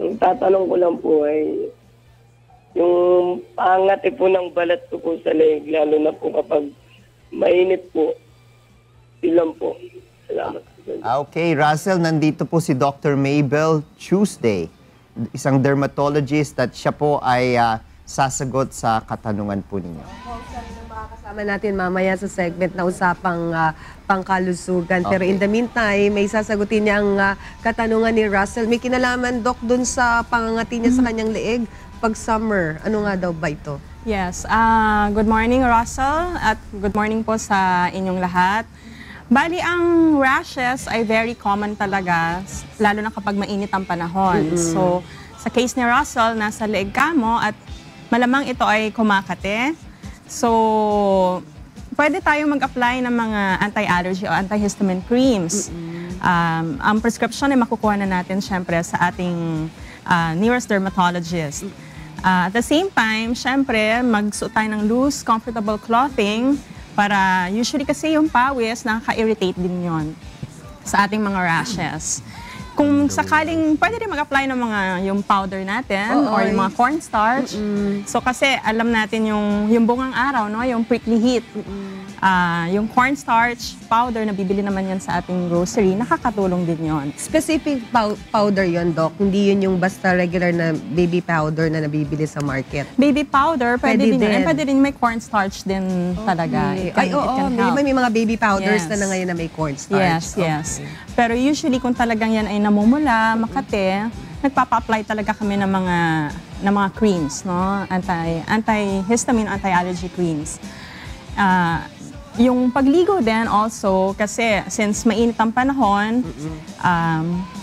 Ang tatanong ko lang po ay yung pangati po ng balat ko po sa leeg, lalo na po kapag mainit po. Ilan po. Salamat. Okay, Russell, nandito po si Dr. Mabel Tuesday, isang dermatologist at siya po ay sasagot sa katanungan po ninyo. Makakasama natin mamaya sa segment na usapang pangkalusugan. Okay. Pero in the meantime, may sasagutin niya ang katanungan ni Russell. May kinalaman, Doc, dun sa pangangati niya sa kanyang leeg pag summer. Ano nga daw ba ito? Yes. Good morning, Russell, at good morning po sa inyong lahat. Bali, ang rashes ay very common talaga, lalo na kapag mainit ang panahon. So, sa case ni Russell, nasa leeg ka mo at malamang ito ay kumakate. So, pwede tayong mag-apply ng mga anti-allergy o antihistamine creams. Ang prescription ay makukuha na natin syempre sa ating nearest dermatologist. At the same time, syempre, magsuot tayo ng loose, comfortable clothing para usually kasi yung pawis, nakaka-irritate din yon sa ating mga rashes. Kung sakaling, pwede rin mag-apply ng mga yung powder natin or yung mga cornstarch. So kasi alam natin yung bungang araw, no? Yung prickly heat. Yung cornstarch powder na bibili naman yan sa ating grocery, nakakatulong din yon. Specific powder yon, Doc. Hindi yun yung basta regular na baby powder na nabibili sa market. Baby powder, pwede din yun. din. Pwede rin may cornstarch din talaga. It can help. May mga baby powders Yes. na ngayon na may cornstarch. Yes. Pero usually kung talagang yan ay namumula, makate, nagpapa-apply talaga kami ng mga creams, no? Antihistamine, anti-allergy creams. Yung pagligo din also, kasi since mainit ang panahon,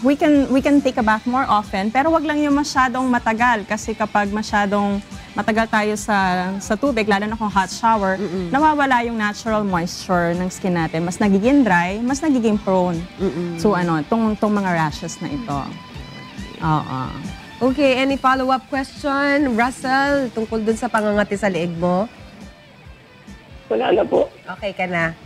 we can take a bath more often, pero wag lang yung masyadong matagal kasi kapag masyadong matagal tayo sa tubig, lalo na kung hot shower, nawawala yung natural moisture ng skin natin. Mas nagiging dry, mas nagiging prone. So tong mga rashes na ito. Oo. Okay, any follow-up question, Russell, tungkol dun sa pangangati sa leeg mo? Wala na po. Okay ka na.